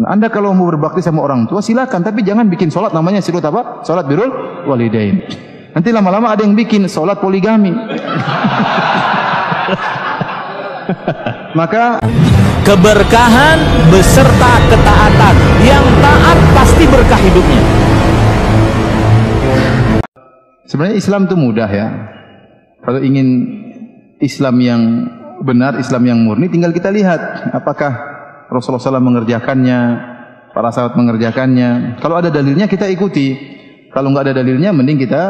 Anda kalau mau berbakti sama orang tua silakan, tapi jangan bikin sholat namanya sholat apa? Sholat birrul walidain. Nanti lama-lama ada yang bikin sholat poligami. Maka keberkahan beserta ketaatan. Yang taat pasti berkah hidupnya. Sebenarnya Islam itu mudah ya. Kalau ingin Islam yang benar, Islam yang murni, tinggal kita lihat apakah Rasulullah SAW mengerjakannya, para sahabat mengerjakannya. Kalau ada dalilnya kita ikuti. Kalau nggak ada dalilnya, mending kita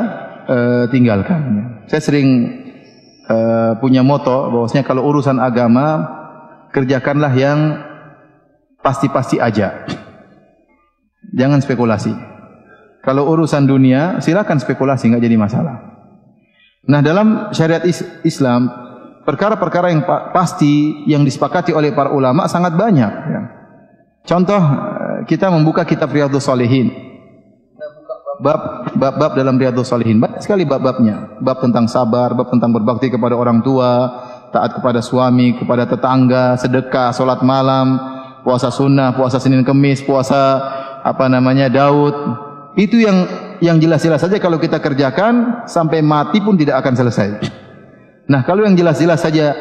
tinggalkan. Saya sering punya moto bahwasanya kalau urusan agama kerjakanlah yang pasti-pasti aja. Jangan spekulasi. Kalau urusan dunia silakan spekulasi, nggak jadi masalah. Nah, dalam syariat Islam perkara-perkara yang pasti yang disepakati oleh para ulama sangat banyak. Ya. Contoh kita membuka kitab Riyadhus Shalihin. Bab-bab dalam Riyadhus Shalihin banyak sekali bab-babnya. Bab tentang sabar, bab tentang berbakti kepada orang tua, taat kepada suami, kepada tetangga, sedekah, salat malam, puasa sunnah, puasa Senin Kemis, puasa Daud. Itu yang jelas-jelas saja kalau kita kerjakan sampai mati pun tidak akan selesai. Nah, kalau yang jelas-jelas saja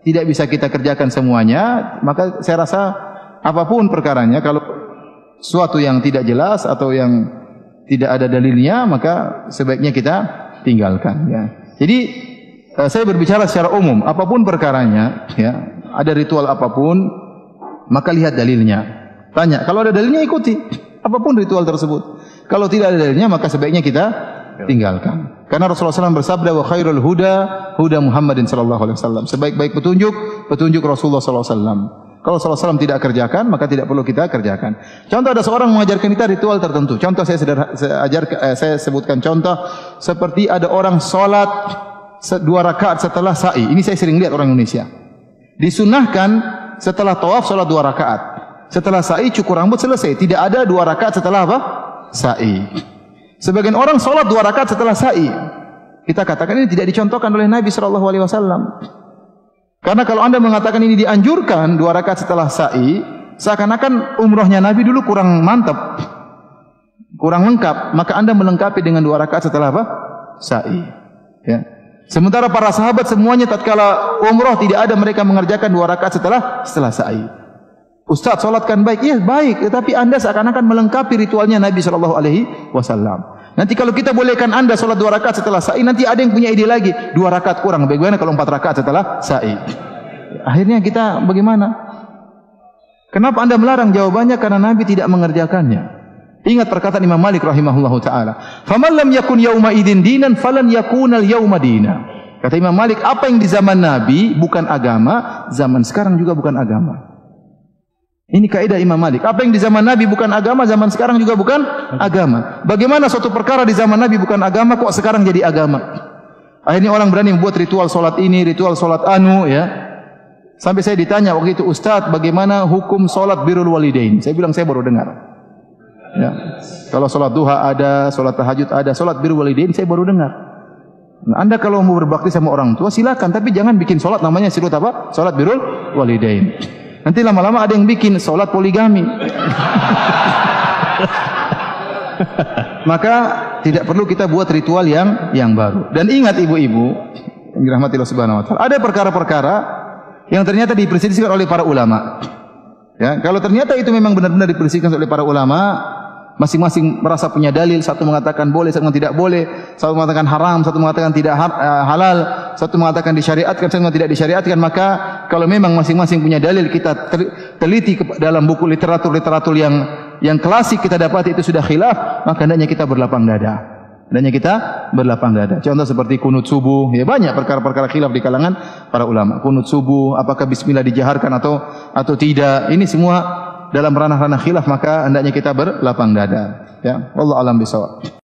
tidak bisa kita kerjakan semuanya, maka saya rasa apapun perkaranya, kalau suatu yang tidak jelas atau yang tidak ada dalilnya, maka sebaiknya kita tinggalkan. Ya. Jadi saya berbicara secara umum, apapun perkaranya, ya, ada ritual apapun, maka lihat dalilnya. Tanya, kalau ada dalilnya ikuti, apapun ritual tersebut. Kalau tidak ada dalilnya, maka sebaiknya kita tinggalkan. Karena Rasulullah SAW bersabda, wa khairul huda huda Muhammadin sallallahu alaihi wasallam. Sebaik-baik petunjuk Rasulullah SAW. Kalau Rasulullah SAW tidak kerjakan, maka tidak perlu kita kerjakan. Contoh, ada seorang mengajarkan kita ritual tertentu. Contoh saya sebutkan contoh seperti ada orang sholat 2 rakaat setelah sa'i. Ini saya sering lihat orang Indonesia. Disunahkan setelah tawaf sholat 2 rakaat. Setelah sa'i cukur rambut selesai. Tidak ada 2 rakaat setelah apa? Sa'i. Sebagian orang sholat 2 rakaat setelah sa'i. Kita katakan ini tidak dicontohkan oleh Nabi SAW. Karena kalau anda mengatakan ini dianjurkan 2 rakaat setelah sa'i, seakan-akan umrohnya Nabi dulu kurang mantap, kurang lengkap. Maka anda melengkapi dengan 2 rakaat setelah apa? Sa'i. Ya. Sementara para sahabat semuanya tatkala umroh tidak ada mereka mengerjakan 2 rakaat setelah sa'i. Ustaz, solatkan baik, iya baik, tetapi anda seakan-akan melengkapi ritualnya Nabi SAW. Nanti kalau kita bolehkan anda solat 2 rakaat setelah sa'i, nanti ada yang punya ide lagi, 2 rakaat kurang, bagaimana kalau 4 rakaat setelah sa'i? Akhirnya kita bagaimana? Kenapa anda melarang? Jawabannya karena Nabi tidak mengerjakannya. Ingat perkataan Imam Malik rahimahullahu ta'ala, faman lam yakun yauma idin dinan falan yakunal yauma dina. Kata Imam Malik, apa yang di zaman Nabi bukan agama, zaman sekarang juga bukan agama. Ini kaidah Imam Malik. Apa yang di zaman Nabi bukan agama, zaman sekarang juga bukan agama. Bagaimana suatu perkara di zaman Nabi bukan agama, kok sekarang jadi agama? Akhirnya orang berani membuat ritual solat ini, ritual solat anu, ya. Sampai saya ditanya waktu itu, Ustaz, bagaimana hukum solat birrul walidain? Saya bilang saya baru dengar. Ya. Kalau solat duha ada, solat tahajud ada, solat birrul walidain saya baru dengar. Nah, anda kalau mau berbakti sama orang tua silakan, tapi jangan bikin solat namanya solat apa? Solat birrul walidain. Nanti lama-lama ada yang bikin solat poligami. Maka tidak perlu kita buat ritual yang baru. Dan ingat ibu-ibu yang dirahmati Allah Subhanahu wa taala, ada perkara-perkara yang ternyata diperselisihkan oleh para ulama. Ya, kalau ternyata itu memang benar-benar diperselisihkan oleh para ulama, masing-masing merasa punya dalil, satu mengatakan boleh, satu mengatakan tidak boleh, satu mengatakan haram, satu mengatakan tidak halal, satu mengatakan disyariatkan, satu mengatakan tidak disyariatkan, maka kalau memang masing-masing punya dalil, kita teliti dalam buku literatur yang klasik kita dapati itu sudah khilaf, maka hendaknya kita berlapang dada. Contoh seperti kunut subuh, ya banyak perkara-perkara khilaf di kalangan para ulama. Kunut subuh, apakah bismillah dijaharkan atau tidak? Ini semua dalam ranah-ranah khilaf, maka hendaknya kita berlapang dada. Ya, wallahu alam bisawab.